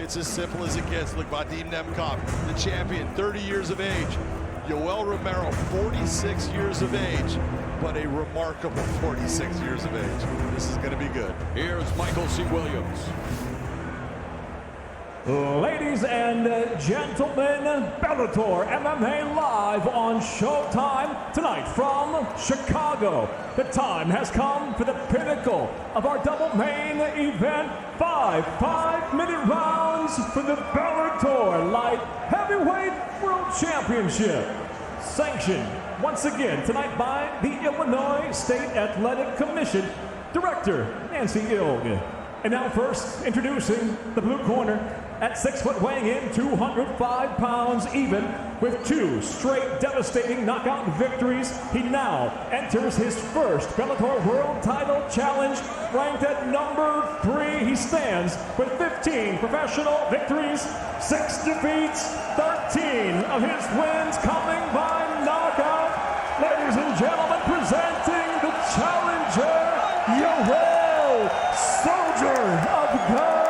It's as simple as it gets. Look, Vadim Nemkov, the champion, 30 years of age. Yoel Romero, 46 years of age, but a remarkable 46 years of age. This is going to be good. Here's Michael C. Williams. Ladies and gentlemen, Bellator MMA live on Showtime tonight from Chicago. The time has come for the pinnacle of our double main event. 5-minute rounds for the Bellator Light Heavyweight World Championship. Sanctioned once again tonight by the Illinois State Athletic Commission Director Nancy Ilg. And now first, introducing the blue corner at 6 foot, weighing in 205 pounds even, with 2 straight devastating knockout victories. He now enters his first Bellator World Title Challenge, ranked at number 3. He stands with 15 professional victories, 6 defeats, 13 of his wins coming by knockout. Ladies and gentlemen, presenting the challenger, Yoel, Soldier of God,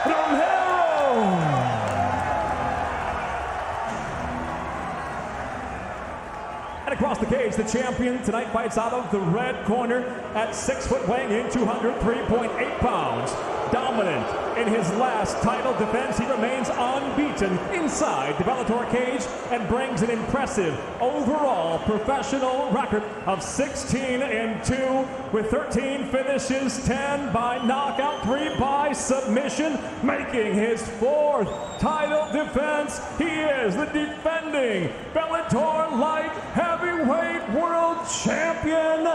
Romero. And across the cage, the champion tonight fights out of the red corner at 6 foot, weighing in 203.8 pounds. Dominant in his last title defense, he remains unbeaten inside the Bellator cage and brings an impressive overall professional record of 16-2 with 13 finishes, 10 by knockout, 3 by submission, making his 4th title defense. He is the defending Bellator Light Heavyweight World Champion,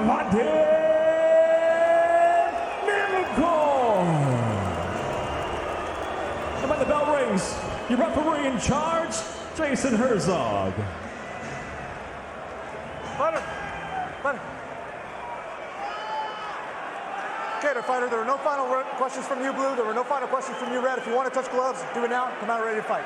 Vadim Nemkov. And when the bell rings, your referee in charge, Jason Herzog. Fighter. Okay, fighter, there were no final questions from you, blue. There were no final questions from you, red. If you want to touch gloves, do it now. Come out ready to fight.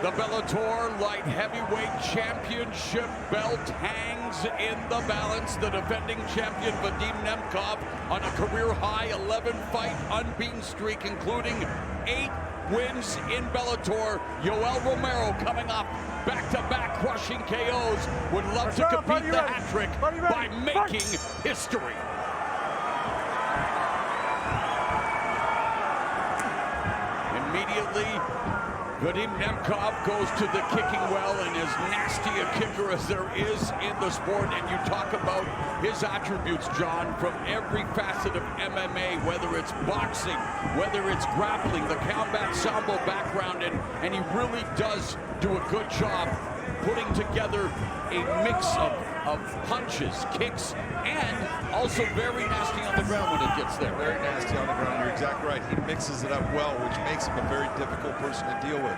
The Bellator Light Heavyweight Championship belt hangs in the balance. The defending champion, Vadim Nemkov, on a career-high 11-fight unbeaten streak, including 8 wins in Bellator. Yoel Romero coming off back-to-back crushing KOs. Would love to complete the hat-trick by making history. Immediately, Vadim Nemkov goes to the kicking well, and as nasty a kicker as there is in the sport. And you talk about his attributes, John, from every facet of MMA, whether it's boxing, whether it's grappling, the combat sambo background, and he really does do a good job putting together a mix of punches, kicks, and also very nasty on the ground when it gets there. Very nasty on the ground, you're exactly right. He mixes it up well, which makes him a very difficult person to deal with.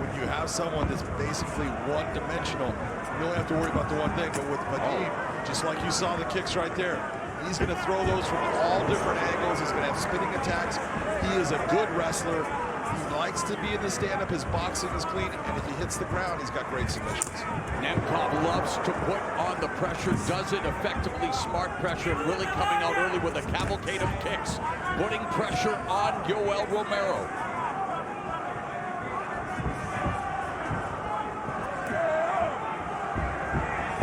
When you have someone that's basically one-dimensional, you only have to worry about the one thing. But with Vadim, just like you saw the kicks right there, he's going to throw those from all different angles. He's going to have spinning attacks. He is a good wrestler. He likes to be in the stand-up. His boxing is clean, and if he hits the ground, he's got great submissions. Nemkov loves to put on the pressure, does it effectively, smart pressure, really coming out early with a cavalcade of kicks, putting pressure on Yoel Romero.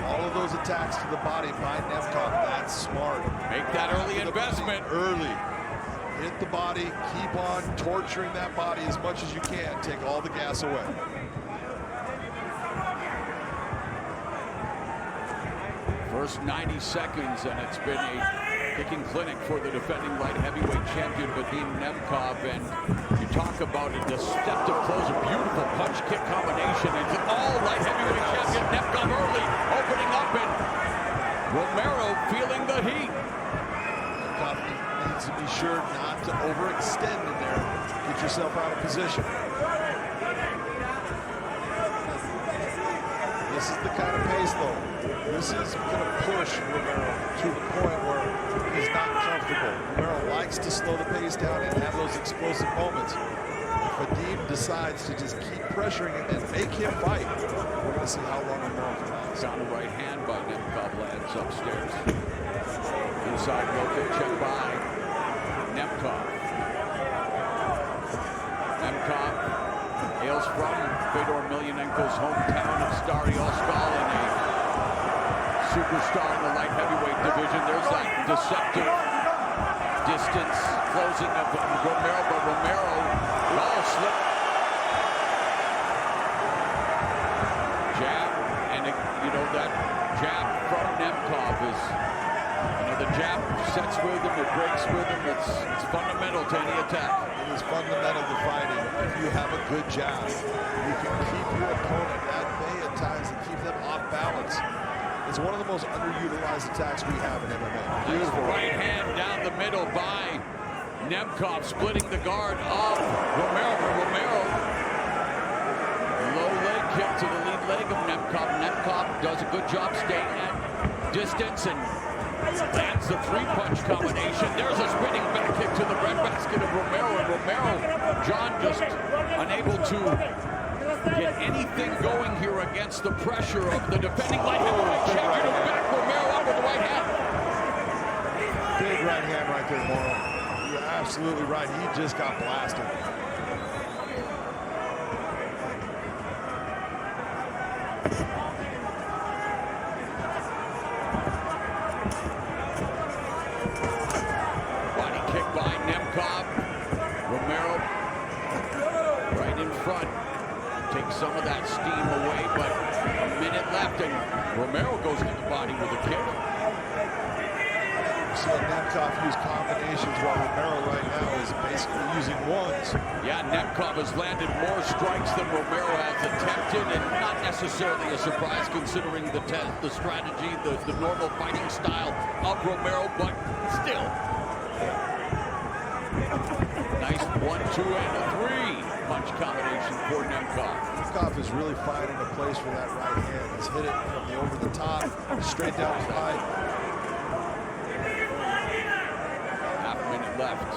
All of those attacks to the body by Nemkov, that's smart. Make that early investment. Early. Hit the body, keep on torturing that body as much as you can. Take all the gas away. First 90 seconds, and it's been a kicking clinic for the defending light heavyweight champion, Vadim Nemkov. And you talk about a deceptive close, a beautiful punch-kick combination. It's all light heavyweight champion Nemkov early, opening up, and Romero feeling the heat. Nemkov needs to be sure not to overextend in there. Get yourself out of position. This is the kind of pace, though. This is going to push Romero to the point where he's not comfortable. Romero likes to slow the pace down and have those explosive moments. If Vadim decides to just keep pressuring him and make him fight, we're going to see how long Romero can last. On the right hand by Nemkov, lands upstairs. side low kick, check by Nemkov. Nemkov hails from Fedor Emelianenko's hometown of Stary Oskal, and a superstar in the light heavyweight division. There's that deceptive distance closing of Romero, but Romero all slipped. Jab, and you know that jab from Nemkov is, you know, the jab sets with him, it breaks with him. It's fundamental to any attack. It is fundamental to fighting. If you have a good jab, you can keep your opponent at bay at times and keep them off balance. It's one of the most underutilized attacks we have in MMA. Beautiful right hand down the middle by Nemkov, splitting the guard of Romero. Romero, low leg kick to the lead leg of Nemkov. Nemkov does a good job staying at distance and lands the three-punch combination. There's a spinning back kick to the breadbasket of Romero, and Romero, John, just unable to get anything going here against the pressure of the defending light heavyweight champion. Back Romero up with the right hand. Big right hand right there, Moro. You're absolutely right. He just got blasted. Body kick by Nemkov. Romero right in front. Takes some of that steam away, but a minute left, and Romero goes to the body with a kick. So Nemkov use combinations while Romero right now is basically using ones. Yeah, Nemkov has landed more strikes than Romero has attempted, and not necessarily a surprise considering the strategy, the normal fighting style of Romero, but still. Nice 1, 2, and a 3-punch combination for Nemkov. Nemkov is really finding a place for that right hand. He's hit it from the over the top, straight down the line. Half minute left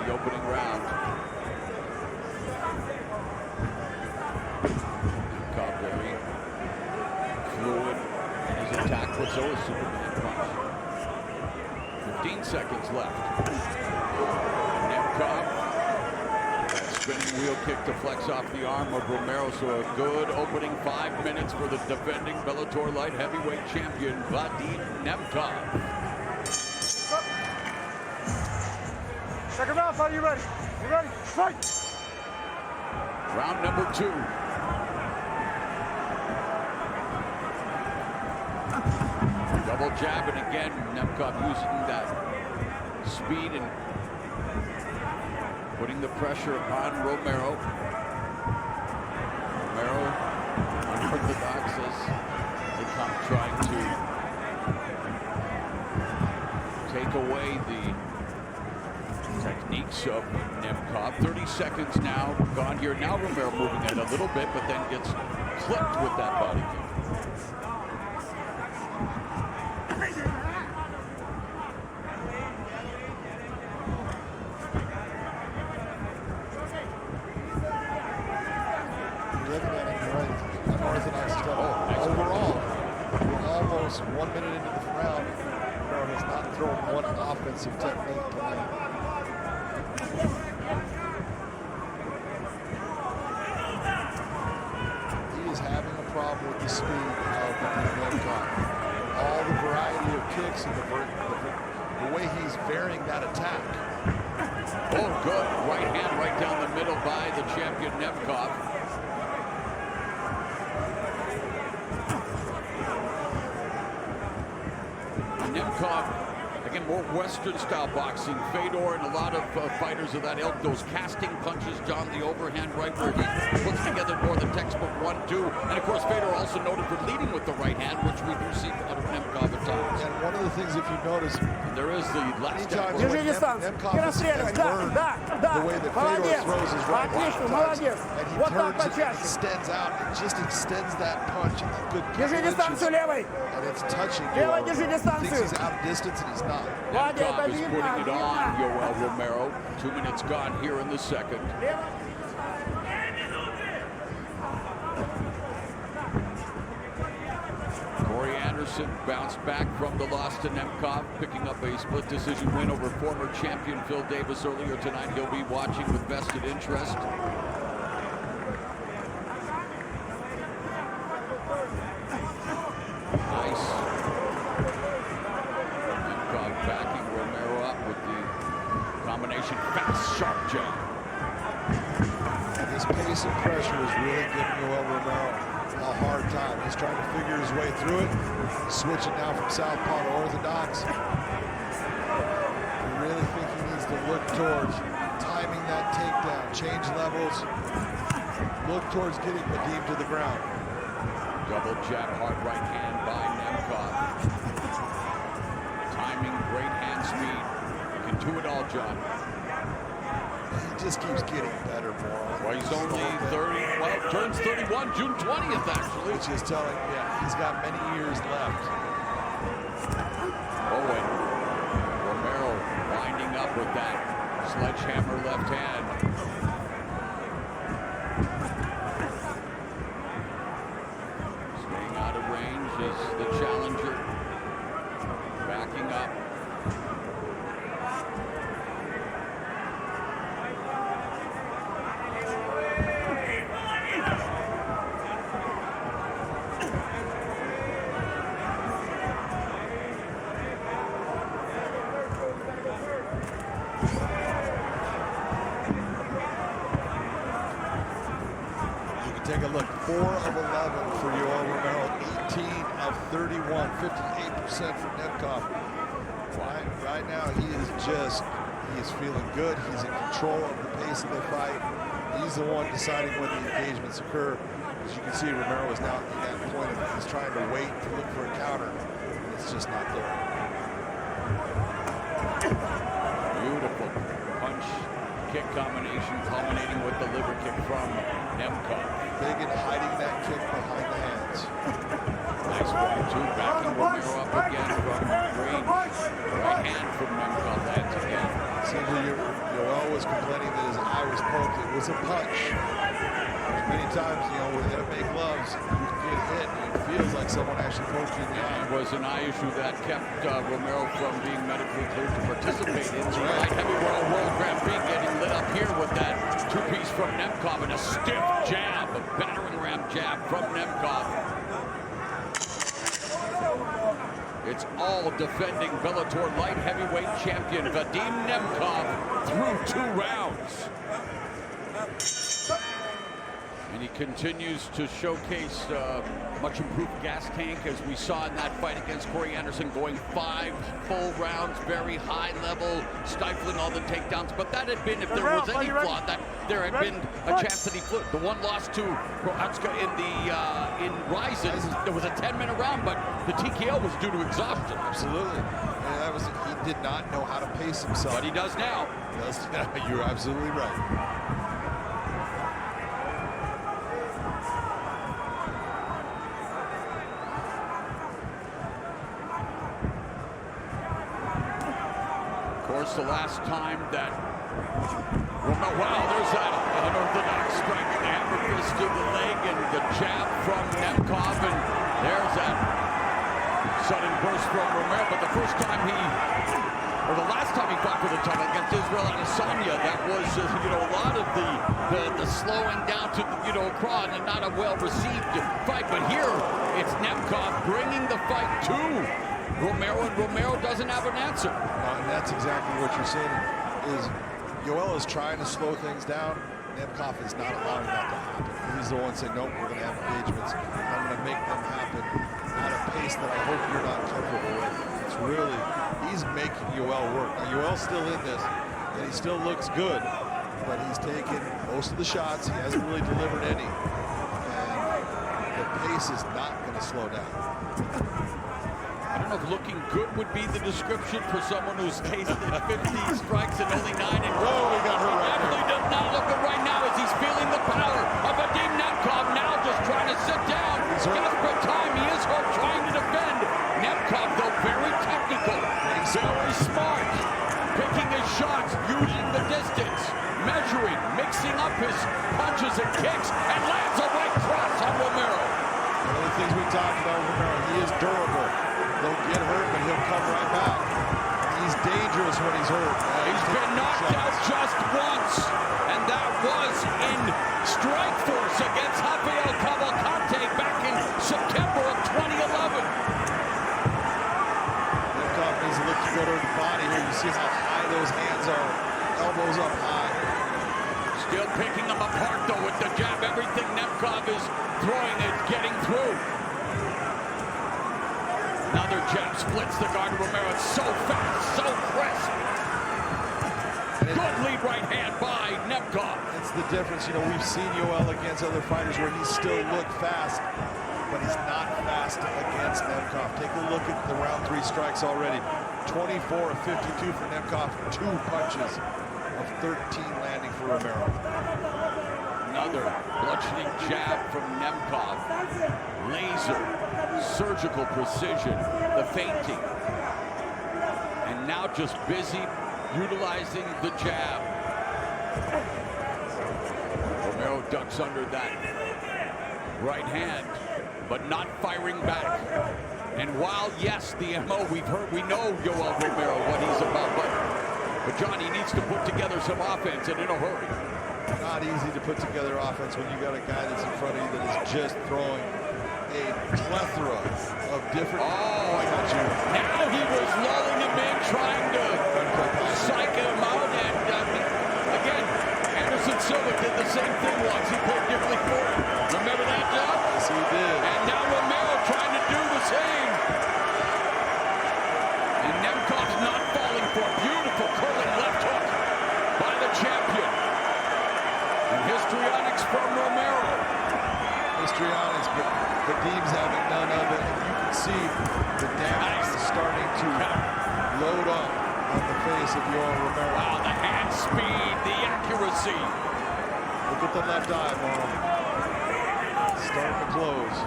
in the opening round. Nemkov very fluid in his attack, but so is Superman punch. 15 seconds left. Nemkov, spinning wheel kick to flex off the arm of Romero, so a good opening 5 minutes for the defending Bellator light heavyweight champion, Vadim Nemkov. Second round, fight, you ready? You ready? Fight! Round number 2. Double jab, and again, Nemkov using that speed and putting the pressure on Romero. Romero, unorthodox as they come trying to take away the techniques of Nemkov. 30 seconds now gone here. Now Romero moving it a little bit, but then gets clipped with that body kick. Unorthodox stuff. Overall, we're almost 1 minute into the round. Romero has not thrown one offensive technique tonight. He is having a problem with the speed of Vadim Nemkov. All the variety of kicks and the way he's varying that attack. Oh, good. Right hand right down the middle by the champion Nemkov. Nemkov, again, more Western-style boxing. Fedor and a lot of fighters of that ilk, those casting punches, John, the overhand right where he puts together more the textbook 1-2. And, of course, Fedor also noted for leading with the right hand, which we do see out of Nemkov at times. And one of the things, if you notice, there is the last step. Держи дистанцию. Nemkov has learned the way that Fedor throws his right Отлично, hand. молодец. And he Вот так turns it, почаще. extends out, and just extends that punch. And good Держи дистанцию левой. and it's touching. Левой Yoel. держи Thinks дистанцию. he's out of distance, and he's not. Молодец, Nemkov is видно, putting it on видно. Yoel Romero. 2 minutes gone here in the second. Anderson bounced back from the loss to Nemkov, picking up a split decision win over former champion Phil Davis earlier tonight. He'll be watching with vested interest. Nice. Nemkov backing Romero up with the combination fast, sharp jab. His pace and pressure is really giving Yoel Romero a hard time. He's trying to figure his way through it. Switching now from southpaw to orthodox. I really think he needs to look towards timing that takedown, change levels, look towards getting Vadim to the ground. Double jab, hard right hand by Nemkov. Timing, great hand speed. You can do it all, John. He just keeps getting better, more. Well, he's only 30, well, turns 31 June 20th, actually. Which is telling, yeah, he's got many years left. Oh, and Romero winding up with that sledgehammer left hand. Staying out of range is the challenger. Backing up. Take a look, 4 of 11 for Yoel Romero, 18 of 31, 58% for Nemkov. Right now, he is feeling good. He's in control of the pace of the fight. He's the one deciding when the engagements occur. As you can see, Romero is now at that point of he's trying to wait to look for a counter, and it's just not there. Beautiful punch kick combination, culminating with the liver kick from Nemkov. Big in hiding that kick behind the hands. Nice 1-2, backing Romero up again from range. Right hand from Nemkov lands again. Seems like Yoel was complaining that his eye was poked. It was a punch. Many times, you know, with MMA gloves, you can get hit and it feels like someone actually poked you in the eye. It was an eye issue that kept Romero from being medically cleared to participate in the light heavyweight World Grand Prix, getting lit up here with that two-piece from Nemkov and a stiff jab, a battering ram jab from Nemkov. It's all defending Bellator light heavyweight champion Vadim Nemkov through 2 rounds. And he continues to showcase much improved gas tank, as we saw in that fight against Corey Anderson, going 5 full rounds, very high level, stifling all the takedowns. But that had been, if there was any flaw, that there had been a chance that he flipped. The one loss to Prohatska in Ryzen, there was a 10-minute round, but the TKO was due to exhaustion. Absolutely. And he did not know how to pace himself. But he does now. You're absolutely right. Of course, the last time that wow, there's that unorthodox strike, the hammer fist to the leg, and the jab from Nemkov, and there's that sudden burst from Romero. But the first time the last time he fought for the title against Israel Adesanya, that was a lot of the slowing down to crawl and not a well-received fight. But here it's Nemkov bringing the fight to Romero, and Romero doesn't have an answer. And that's exactly what you're saying. Is Yoel is trying to slow things down. Nemkov is not allowing that to happen. He's the one saying, nope, we're going to have engagements. I'm going to make them happen at a pace that I hope you're not comfortable with. It's really, he's making Yoel work. Now, Yoel's still in this, and he still looks good, but he's taken most of the shots. He hasn't really delivered any. And the pace is not going to slow down. I don't know if looking good would be the description for someone who's tasted 50 strikes and only 9 in row. Oh, we got hurt right there. Definitely does not look good right now as he's feeling the power of Vadim Nemkov, now just trying to sit down. Desperate time, he is hurt, trying to defend. Nemkov, though, very technical, very smart, picking his shots, using the distance, measuring, mixing up his punches and kicks, and lands a right cross on Romero. One of the things we talked about, Romero, he is durable. get hurt, but he'll come right back. He's dangerous when he's hurt. He's been knocked out just once, and that was in Strikeforce against Rafael Cavalcante back in September of 2011. Nemkov needs to look to go to the body here. You see how high those hands are. Elbows up high. Still picking them apart, though, with the jab. Everything Nemkov is throwing is getting through. Another jab splits the guard of Romero. It's so fast, so crisp. Good lead right hand by Nemkov. It's the difference. You know, we've seen Yoel against other fighters where he still looked fast, but he's not fast against Nemkov. Take a look at the round 3 strikes already. 24 of 52 for Nemkov. 2 punches of 13 landing for Romero. Another bludgeoning jab from Nemkov. Laser, surgical precision, the feinting. And now just busy utilizing the jab. Romero ducks under that right hand, but not firing back. And while, yes, the MO, we know Yoel Romero, what he's about, but John, he needs to put together some offense and in a hurry. Not easy to put together offense when you got a guy that's in front of you that is just throwing a plethora of different... Oh, I got you. Now he was lulling him in, trying to psych him out, and again, Anderson Silva did the same thing once. He played differently for him. Remember that, John? Yes, he did. And now Romero trying to do the same. And Nemkov's not falling for a beautiful curling left hook by the champion. And histrionics from Romero. Histrionics, but Vadim's having none of it. And you can see the damage is starting to load up on the face of Yoel Romero. Wow, the hand speed, the accuracy. Look at the left eye, Marlon. Starting to close.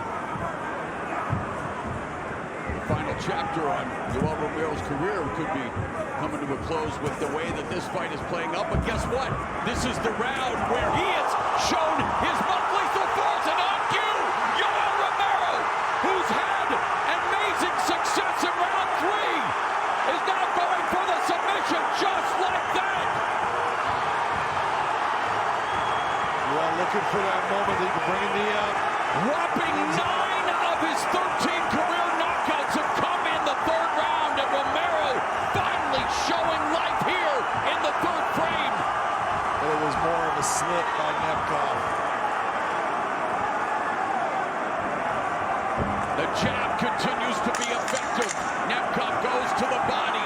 The final chapter on Yoel Romero's career could be coming to a close with the way that this fight is playing up. But guess what? This is the round where he has shown his most lethal force, and on cue, Yoel Romero, who's had amazing success in round 3, is now going for the submission just like that. Yoel looking for that moment that he can bring a knee out. Whopping 9 of his 13 career knockouts have come in the 3rd round, and Romero finally showing life here in the 3rd frame. But it was more of a slip by Nemkov. The jab continues to be effective. Nemkov goes to the body.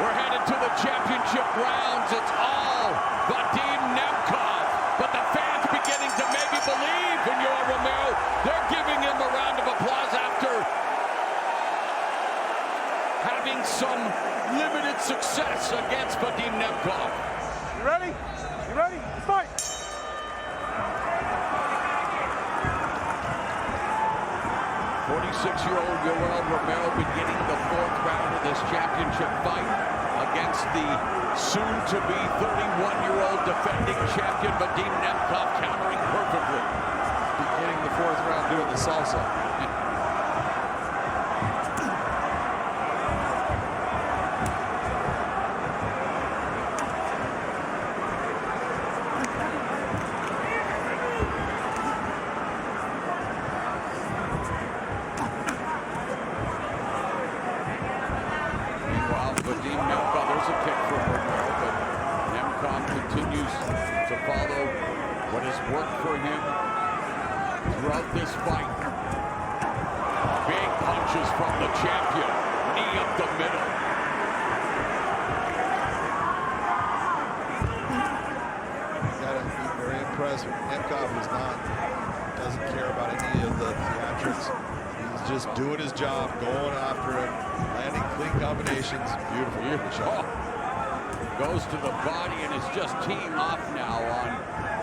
We're headed to the championship rounds. It's all Vadim Nemkov. But the fans beginning to maybe believe in Yoel Romero. They're giving him a round of applause after having some limited success against Vadim Nemkov. You ready? You ready? Let's fight! 46-year-old Yoel Romero beginning the 4th round of this championship fight against the soon-to-be 31-year-old defending champion Vadim Nemkov, countering perfectly. Beginning the 4th round doing the salsa. Vadim Nemkov, there's a kick from Romero, but Nemkov continues to follow what has worked for him throughout this fight. Big punches from the champion, knee up the middle. You gotta be very impressed. Nemkov doesn't care about any of the theatrics. He's just doing his job, going after it, landing clean combinations. Beautiful shot. Goes to the body and is just teeing off now on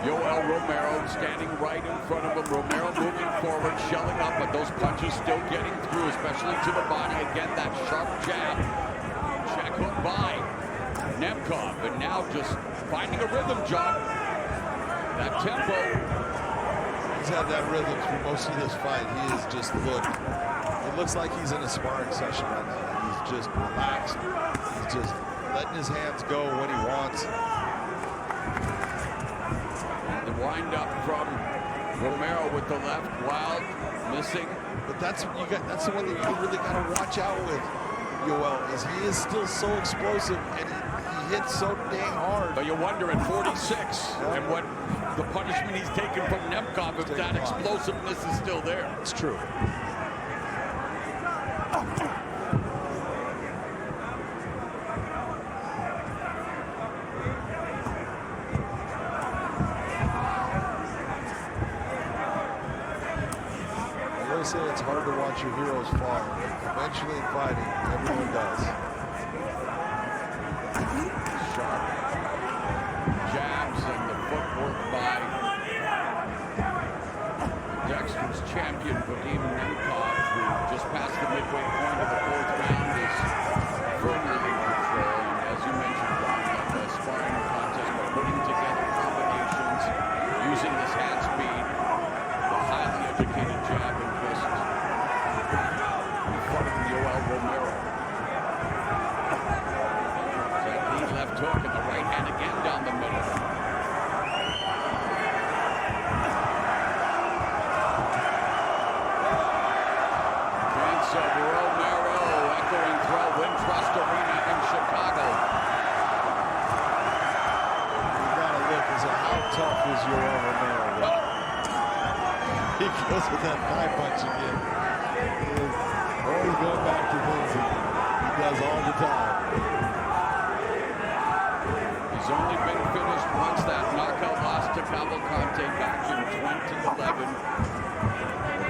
Yoel Romero, standing right in front of him. Romero moving forward, shelling up, but those punches still getting through, especially to the body. Again, that sharp jab. Check hook by Nemkov, and now just finding a rhythm, John. That tempo. He's had that rhythm through most of this fight. He has just looked, it looks like he's in a sparring session right now. He's just relaxed. He's just letting his hands go when he wants. The wind up from Romero with the left, wild, missing. But that's what you got. That's the one that you really got to watch out with, Yoel, is he is still so explosive and he hits so dang hard. But you wonder at 46 and what the punishment he's taken from Nemkov, if that explosiveness is still there. It's true. I always say it's hard to watch your heroes fall. Eventually in fighting, everyone does. Sharp jabs and the footwork by Dexter's champion, Vadim Nemkov, who just passed the midway point of the 4th round, is firmly in control. And as you mentioned, Ron, like a sparring contest, by putting together combinations, using his hand speed, the highly educated jab and wrist in front of Yoel Romero. That lead left hook and the right hand again down the middle. Chance of Romero echoing through Wintrust Arena in Chicago. You gotta look and say, how tough is Yoel Romero? He goes with that thigh punch again. He is always going back to things he does all the time. He's only been finished once, that knockout loss to Cavalcante back in 2011.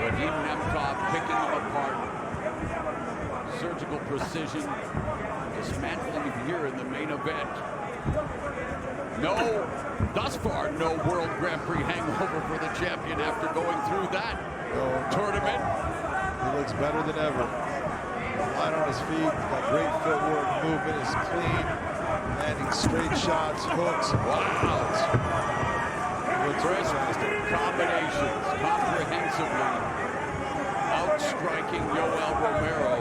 Vadim Nemkov picking him apart. Surgical precision, dismantling here in the main event. No, thus far, no World Grand Prix hangover for the champion after going through that tournament. He looks better than ever. Light on his feet, got great footwork, movement is clean, landing straight shots, hooks. Wow. Crisp combinations, comprehensively outstriking Yoel Romero.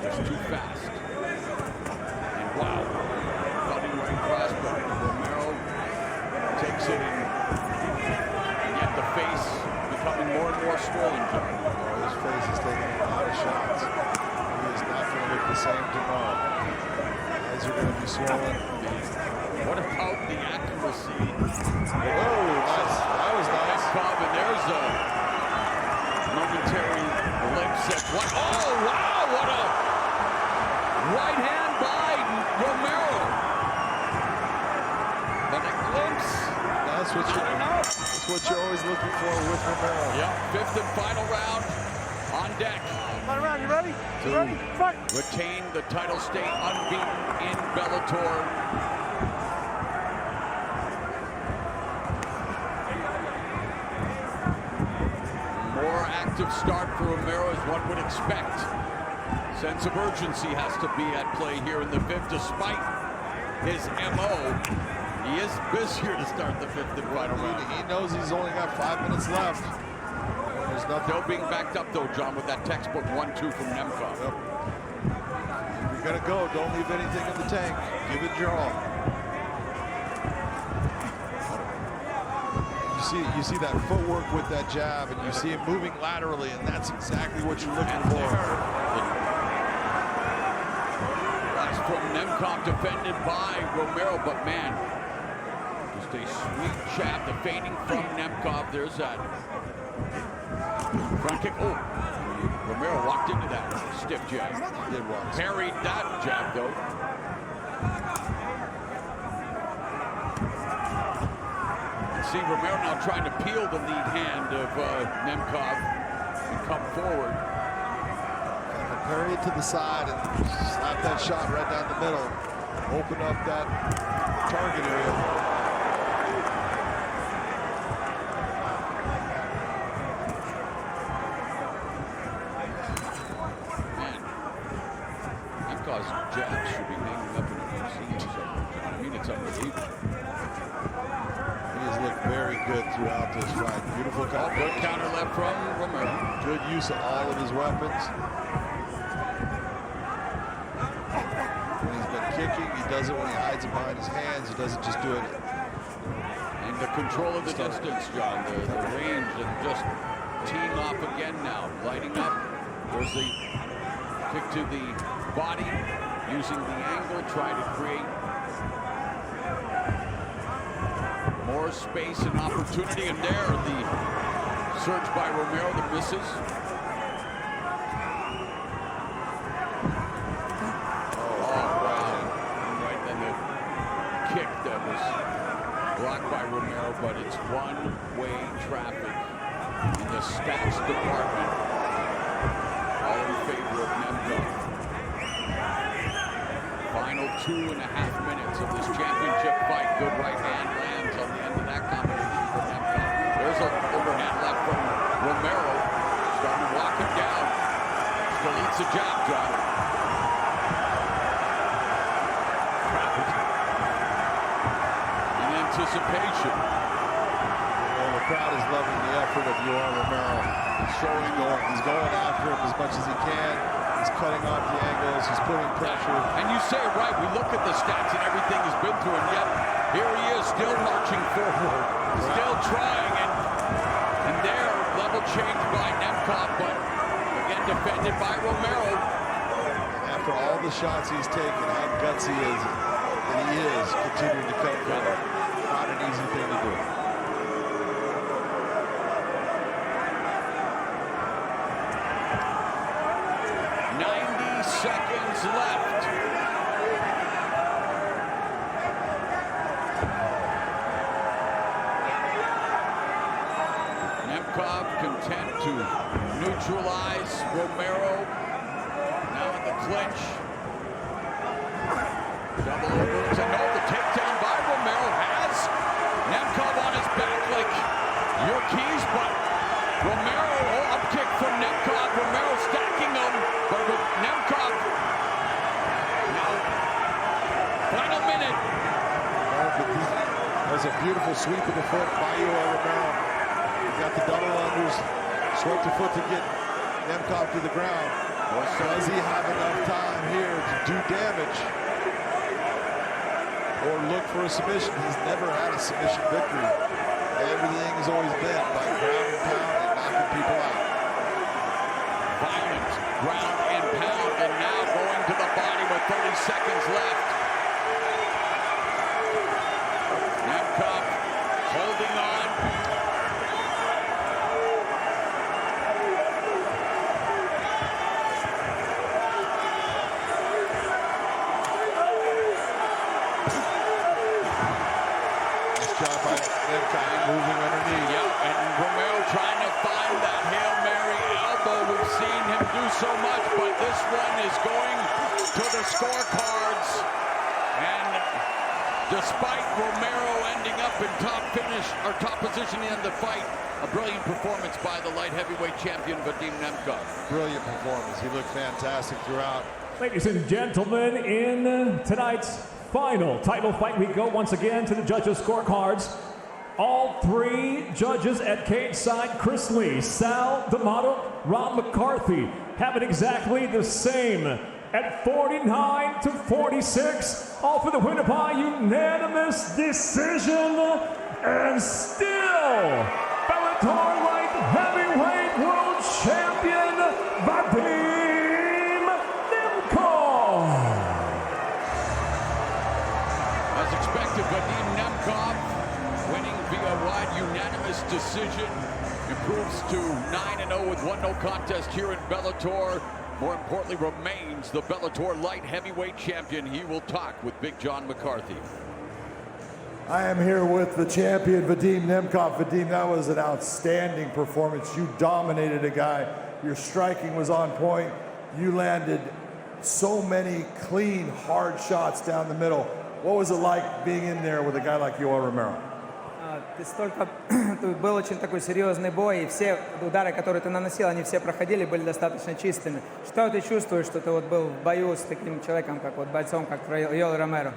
Just too fast. And wow, cutting right cross, but Romero takes it in. And yet the face becoming more and more swollen, John. Oh, his face is taking a lot of shots. He is not going to look the same tomorrow. Eyes are going to be swollen. What about the accuracy? Oh, nice. That was nice. And there's a momentary glimpse at what? Oh, wow, what a right hand by Romero. But a glimpse. That's what you're always looking for with Romero. Yep, 5th and final round on deck. Final round, you ready? You ready? Fight! Retain the title, stay unbeaten in Bellator. More active start for Romero as one would expect. Sense of urgency has to be at play here in the 5th, despite his MO. He is busier to start the 5th and final round. He knows he's only got 5 minutes left. There's nothing. Still being backed up though, John, with that textbook 1-2 from Nemkov. Yep. If you're gonna go, don't leave anything in the tank. Give it your all. You see that footwork with that jab, and you see him moving laterally, and that's exactly what you're looking for. That's from Nemkov, defended by Romero, but man, just a sweet jab, the fading from Nemkov. There's that front kick. Oh, Romero walked into that stiff jab. He did walk. Parried that jab, though. See Romero now trying to peel the lead hand of Nemkov and come forward. And parry it to the side and slap that shot right down the middle. Open up that target area. good throughout this fight. Beautiful counter. Good counter left from Romero. Good use of all of his weapons. When he's been kicking, he does it when he hides it behind his hands. He doesn't just do it. And the control of the distance, John, the range, and just teeing off again now, lighting up. There's the kick to the body, using the angle, trying to create more space and opportunity. And there, the surge by Romero that misses. Blocked by Romero, but it's one-way traffic in the stats department. All in favor of Nemkov. Final 2.5 minutes of this championship fight. Good right hand lands on the end of that combination for Nemkov. There's an overhand left from Romero. Starting to walk him down. Still eats the jab, John. Anticipation. Well, the crowd is loving the effort of Yoel Romero. He's going after him as much as he can. He's cutting off the angles. He's putting pressure. And you say it right. We look at the stats and everything he's been through, and yet here he is still marching forward, still trying. And there, level change by Nemkov, but again defended by Romero. And after all the shots he's taken, how gutsy is he? And he is continuing to cut forward. Not an easy thing to do. Seconds left. Nemkov content to neutralize Romero. Now in the clinch. Double over to no. The takedown by Romero has Nemkov on his back like your keys, but Romero, up kick from Nemkov. Romero stacking him, but with Nemkov now, final minute. That was a beautiful sweep of the foot by Yoel Romero. He got the double unders, swept the foot to get Nemkov to the ground. Does he have enough time here to do damage or look for a submission? He's never had a submission victory. Everything has always been by ground and pound and knocking people out. Violent ground and pound, and now going to the body with 30 seconds left. Nemkov holding on. Nice job by Nemkov moving underneath. Yeah, and Romero trying to find that Hail Mary elbow. We've seen him do so much, but this one is going to the scorecards. And despite Romero ending up in top position in the fight, a brilliant performance by the light heavyweight champion Vadim Nemkov. Brilliant performance. He looked fantastic throughout. Ladies and gentlemen, in tonight's final title fight, we go once again to the judges' scorecards. All three judges at cage side, Chris Lee, Sal D'Amato, Ron McCarthy, have it exactly the same at 49 to 46. All for the winner by unanimous decision. And still, Bellator Light Heavyweight World Champion, Vadim Nemkov. As expected, Vadim Nemkov winning via wide unanimous decision, improves to 9-0 with 1 no contest here in Bellator. More importantly, remains the Bellator light heavyweight champion. He will talk with Big John McCarthy. I am here with the champion, Vadim Nemkov. Vadim, that was an outstanding performance. You dominated a guy. Your striking was on point. You landed so many clean, hard shots down the middle. What was it like being in there with a guy like Yoel Romero? Тут был очень такой серьезный бой, и все удары, которые ты наносил, они все проходили, были достаточно чистыми. Что ты чувствуешь, что ты вот был в бою с таким человеком, как вот бойцом, как Yoel Romero?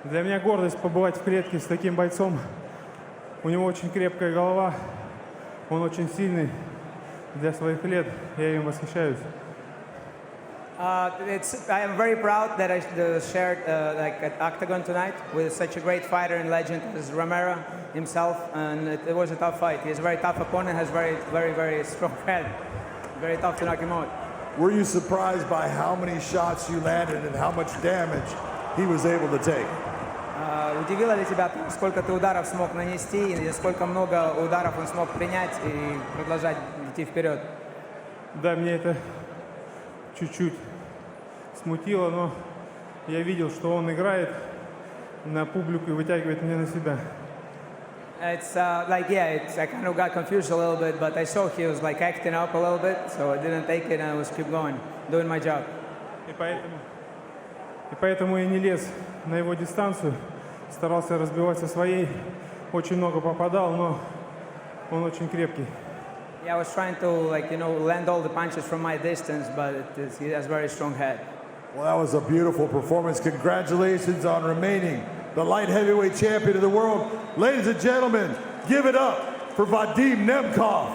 Для меня гордость побывать в клетке с таким бойцом. У него очень крепкая голова, он очень сильный для своих лет, я им восхищаюсь. I am very proud that I shared like at Octagon tonight with such a great fighter and legend as Romero himself, and it was a tough fight. He's a very tough opponent, has very strong head, very tough to knock him out. Were you surprised by how many shots you landed and how much damage he was able to take? Удивило ли тебя, сколько ты ударов смог нанести и сколько много ударов он смог принять и продолжать идти вперед? Да, меня это чуть-чуть смутило, но я видел, что он играет на публику и вытягивает меня на себя. It's I kind of got confused a little bit, but I saw he was like acting up a little bit, so I didn't take it and I was keep going, doing my job. И поэтому я не лез на его дистанцию, старался разбивать со своей, очень много попадал, но он очень крепкий. Yeah, I was trying to land all the punches from my distance, but he has very strong head. Well, that was a beautiful performance. Congratulations on remaining the light heavyweight champion of the world. Ladies and gentlemen, give it up for Vadim Nemkov.